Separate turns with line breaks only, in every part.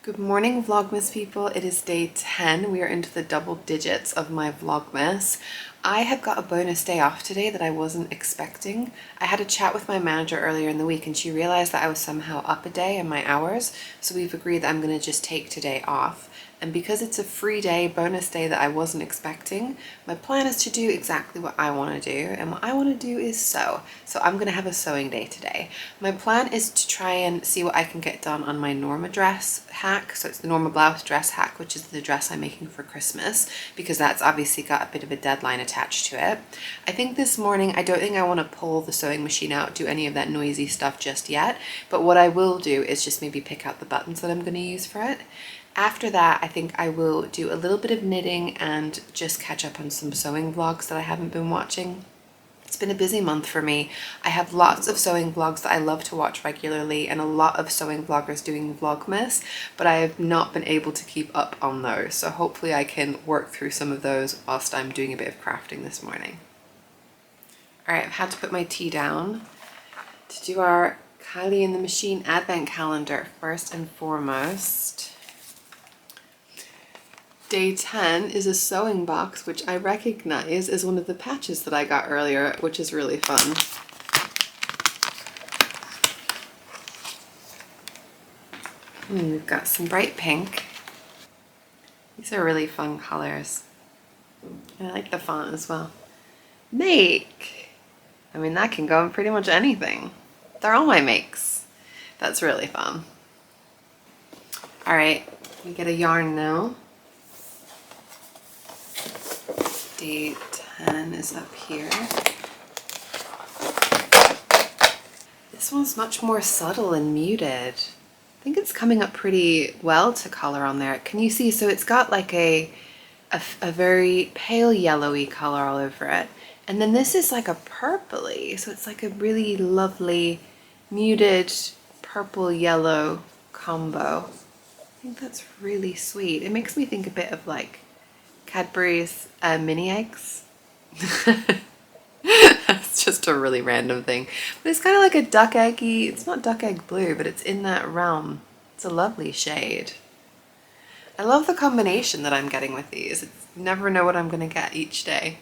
Good morning, Vlogmas people. It is day 10. We are into the double digits of my Vlogmas. I have got a bonus day off today that I wasn't expecting. I had a chat with my manager earlier in the week and she realized that I was somehow up a day in my hours. So we've agreed that I'm going to just take today off. And because it's a free day, bonus day that I wasn't expecting, my plan is to do exactly what I want to do. And what I want to do is sew. So I'm going to have a sewing day today. My plan is to try and see what I can get done on my Norma dress hack. So it's the Norma blouse dress hack, which is the dress I'm making for Christmas, because that's obviously got a bit of a deadline attached to it. I think this morning, I don't think I want to pull the sewing machine out, do any of that noisy stuff just yet. But what I will do is just maybe pick out the buttons that I'm going to use for it. After that, I think I will do a little bit of knitting and just catch up on some sewing vlogs that I haven't been watching. It's been a busy month for me. I have lots of sewing vlogs that I love to watch regularly and a lot of sewing vloggers doing Vlogmas, but I have not been able to keep up on those. So hopefully I can work through some of those whilst I'm doing a bit of crafting this morning. All right, I've had to put my tea down to do our Kylie in the Machine advent calendar first and foremost. Day 10 is a sewing box, which I recognize as one of the patches that I got earlier, which is really fun. We've got some bright pink. These are really fun colors. I like the font as well. Make! I mean, that can go in pretty much anything. They're all my makes. That's really fun. All right, we get a yarn now. Day 10 is up here. This one's much more subtle and muted. I think it's coming up pretty well to color on there. Can you see? So it's got like a very pale yellowy color all over it. And then this is like a purpley. So it's like a really lovely muted purple yellow combo. I think that's really sweet. It makes me think a bit of like Cadbury's mini eggs. That's just a really random thing. But it's kind of like a duck eggy, it's not duck egg blue, but it's in that realm. It's a lovely shade. I love the combination that I'm getting with these. It's, you never know what I'm going to get each day.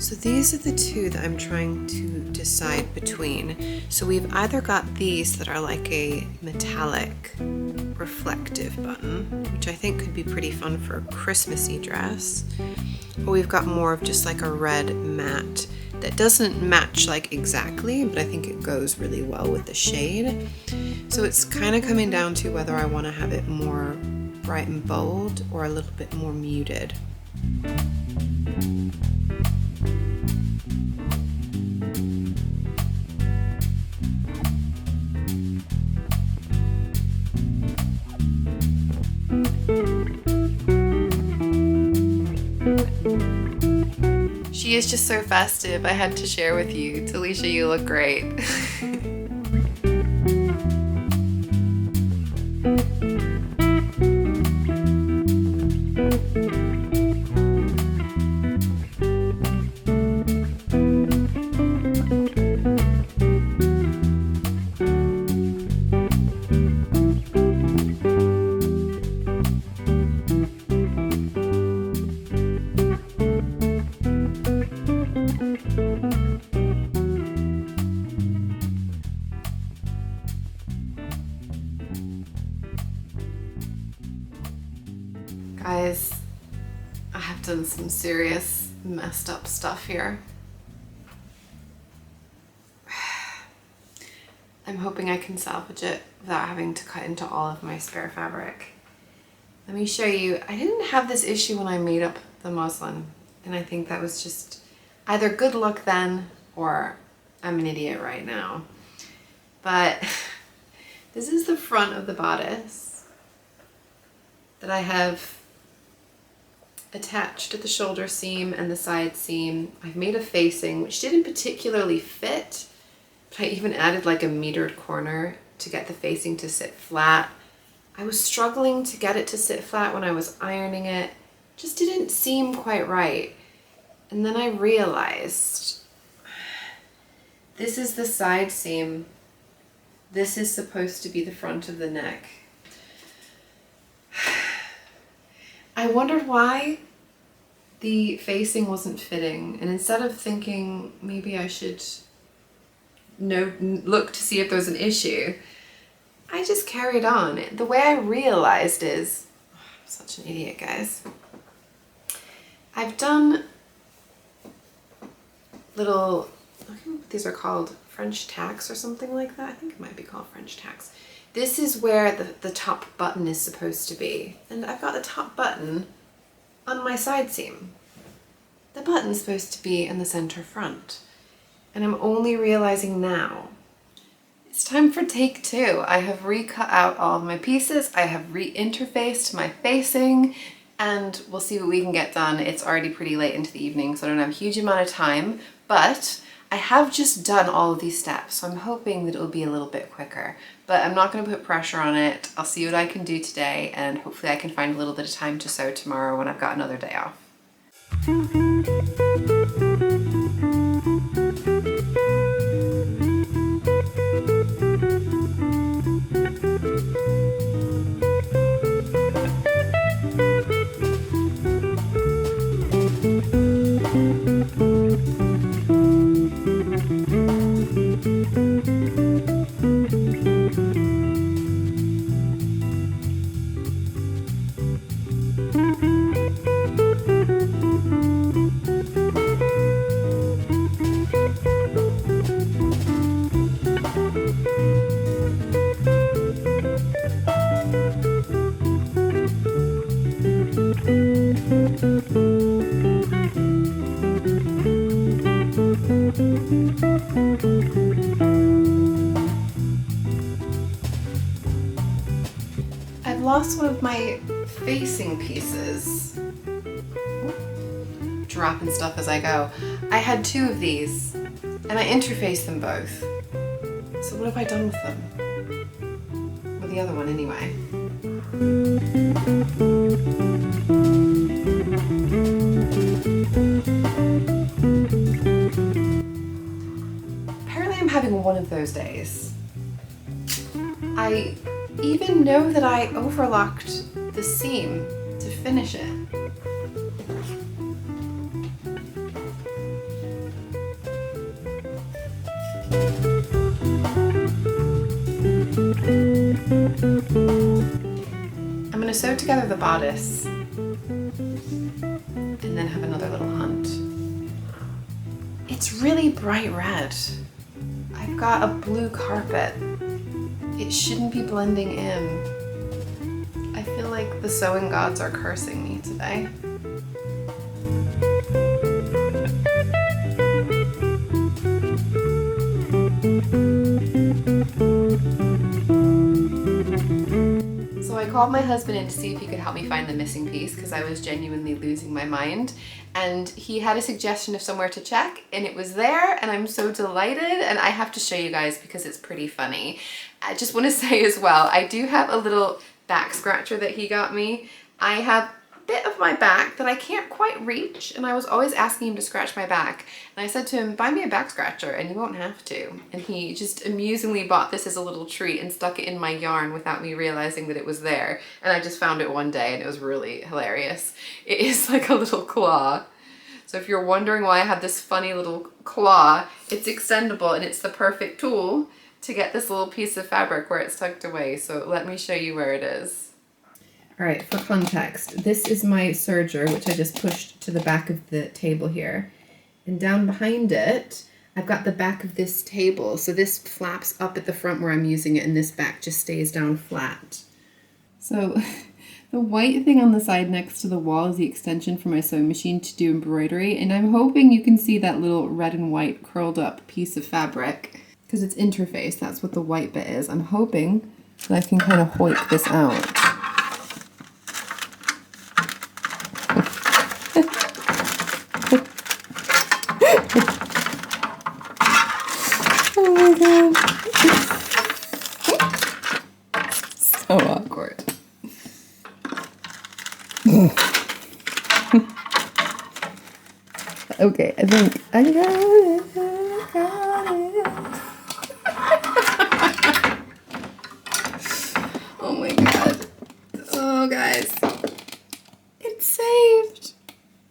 So these are the two that I'm trying to decide between. So we've either got these that are like a metallic reflective button, which I think could be pretty fun for a Christmassy dress, or we've got more of just like a red matte that doesn't match like exactly, but I think it goes really well with the shade. So it's kind of coming down to whether I want to have it more bright and bold or a little bit more muted. She is just so festive. I had to share with you. Talisha, you look great. Guys, I have done some serious messed up stuff here. I'm hoping I can salvage it without having to cut into all of my spare fabric. Let me show you. I didn't have this issue when I made up the muslin, and I think that was just either good luck then or I'm an idiot right now. But this is the front of the bodice that I have attached at the shoulder seam and the side seam. I've made a facing, which didn't particularly fit, but I even added like a metered corner to get the facing to sit flat. I was struggling to get it to sit flat when I was ironing it. Just didn't seem quite right. And then I realized this is the side seam. This is supposed to be the front of the neck. I wondered why the facing wasn't fitting, and instead of thinking maybe I should look to see if there's an issue, I just carried on. The way I realized is, oh, I'm such an idiot, guys. I've done little, I don't know what these are called, French tacks or something like that. I think it might be called French tacks. This is where the top button is supposed to be. And I've got the top button on my side seam. The button's supposed to be in the center front. And I'm only realizing now. It's time for take 2. I have recut out all of my pieces. I have re-interfaced my facing, and we'll see what we can get done. It's already pretty late into the evening, so I don't have a huge amount of time, but I have just done all of these steps, so I'm hoping that it'll be a little bit quicker. But I'm not going to put pressure on it. I'll see what I can do today, and hopefully I can find a little bit of time to sew tomorrow when I've got another day off. I've lost one of my facing pieces. Dropping stuff as I go. I had 2 of these and I interfaced them both. So what have I done with them? Or the other one anyway. Apparently I'm having one of those days. I even know that I overlocked the seam to finish it. I'm going to sew together the bodice and then have another little hunt. It's really bright red. I've got a blue carpet. It shouldn't be blending in. I feel like the sewing gods are cursing me today. So I called my husband in to see if he could help me find the missing piece because I was genuinely losing my mind. And he had a suggestion of somewhere to check and it was there, and I'm so delighted, and I have to show you guys because it's pretty funny. I just want to say as well, I do have a little back scratcher that he got me. I have a bit of my back that I can't quite reach, and I was always asking him to scratch my back. And I said to him, buy me a back scratcher and you won't have to. And he just amusingly bought this as a little treat and stuck it in my yarn without me realizing that it was there. And I just found it one day and it was really hilarious. It is like a little claw. So if you're wondering why I have this funny little claw, it's extendable and it's the perfect tool to get this little piece of fabric where it's tucked away. So let me show you where it is. All right, for context, this is my serger, which I just pushed to the back of the table here. And down behind it, I've got the back of this table. So this flaps up at the front where I'm using it, and this back just stays down flat. So the white thing on the side next to the wall is the extension for my sewing machine to do embroidery. And I'm hoping you can see that little red and white curled up piece of fabric because it's interfaced. That's what the white bit is. I'm hoping that I can kind of hoik this out. Oh my god. So awkward. Okay, I think I got it. I got it. Oh my god. Oh, guys. It's saved.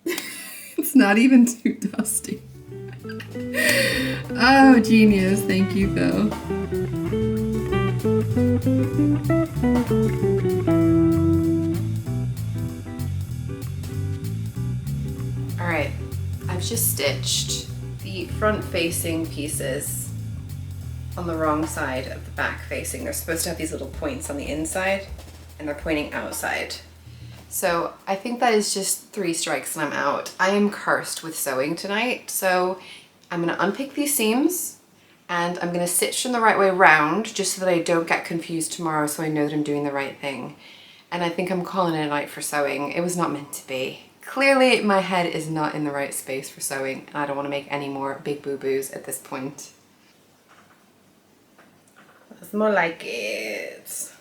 It's not even too dusty. Oh, genius. Thank you, Phil. All right. I've just stitched the front-facing pieces on the wrong side of the back-facing. They're supposed to have these little points on the inside, and they're pointing outside. So I think that is just 3 strikes and I'm out. I am cursed with sewing tonight, so I'm gonna unpick these seams and I'm gonna stitch them the right way around just so that I don't get confused tomorrow, so I know that I'm doing the right thing. And I think I'm calling it a night for sewing. It was not meant to be. Clearly my head is not in the right space for sewing and I don't want to make any more big boo-boos at this point. That's more like it.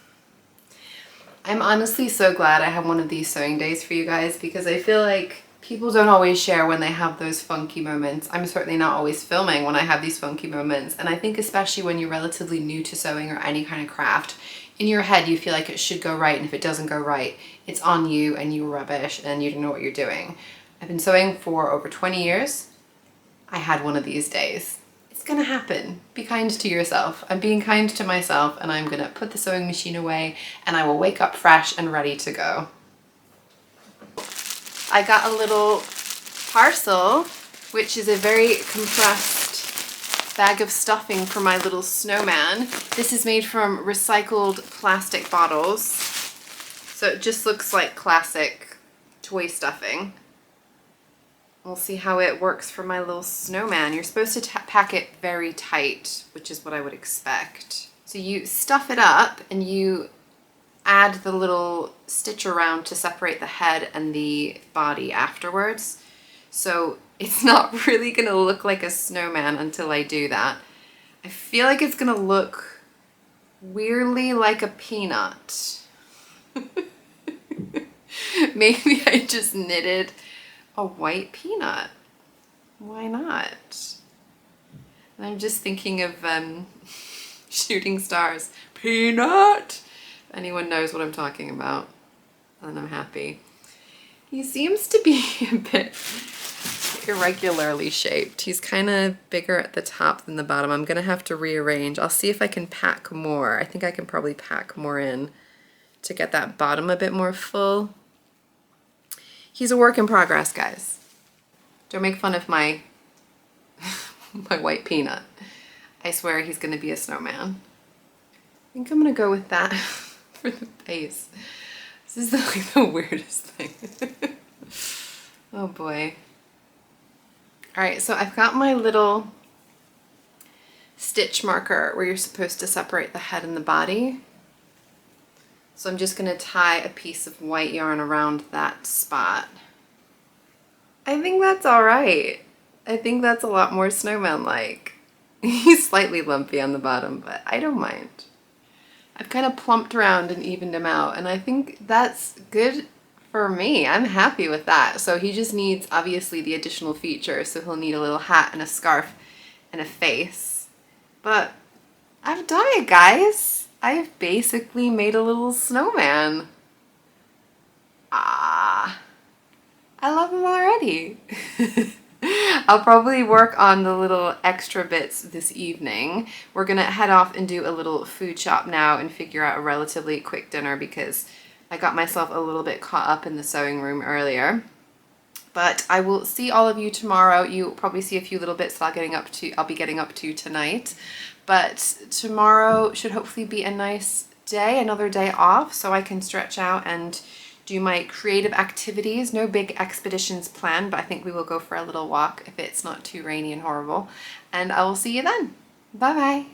I'm honestly so glad I have one of these sewing days for you guys, because I feel like people don't always share when they have those funky moments. I'm certainly not always filming when I have these funky moments, and I think especially when you're relatively new to sewing or any kind of craft, in your head you feel like it should go right, and if it doesn't go right, it's on you and you're rubbish and you don't know what you're doing. I've been sewing for over 20 years. I had one of these days. It's gonna happen. Be kind to yourself. I'm being kind to myself, and I'm gonna put the sewing machine away and I will wake up fresh and ready to go. I got a little parcel, which is a very compressed bag of stuffing for my little snowman. This is made from recycled plastic bottles, so it just looks like classic toy stuffing. We'll see how it works for my little snowman. You're supposed to pack it very tight, which is what I would expect. So you stuff it up and you add the little stitch around to separate the head and the body afterwards. So it's not really gonna look like a snowman until I do that. I feel like it's gonna look weirdly like a peanut. Maybe I just knitted a white peanut. Why not? And I'm just thinking of Shooting Stars. Peanut! If anyone knows what I'm talking about, then I'm happy. He seems to be a bit irregularly shaped. He's kind of bigger at the top than the bottom. I'm gonna have to rearrange. I'll see if I can pack more. I think I can probably pack more in to get that bottom a bit more full. He's a work in progress, guys. Don't make fun of my my white peanut. I swear he's gonna be a snowman. I think I'm gonna go with that for the base. This is like the weirdest thing. Oh boy. All right, so I've got my little stitch marker where you're supposed to separate the head and the body. So I'm just gonna tie a piece of white yarn around that spot. I think that's all right. I think that's a lot more snowman-like. He's slightly lumpy on the bottom, but I don't mind. I've kind of plumped around and evened him out, and I think that's good for me. I'm happy with that. So he just needs, obviously, the additional features. So he'll need a little hat and a scarf and a face. But I've done it, guys. I've basically made a little snowman. Ah, I love him already. I'll probably work on the little extra bits this evening. We're gonna head off and do a little food shop now and figure out a relatively quick dinner because I got myself a little bit caught up in the sewing room earlier. But I will see all of you tomorrow. You'll probably see a few little bits that I'll be getting up to tonight. But tomorrow should hopefully be a nice day, another day off, so I can stretch out and do my creative activities. No big expeditions planned, but I think we will go for a little walk if it's not too rainy and horrible. And I will see you then. Bye bye.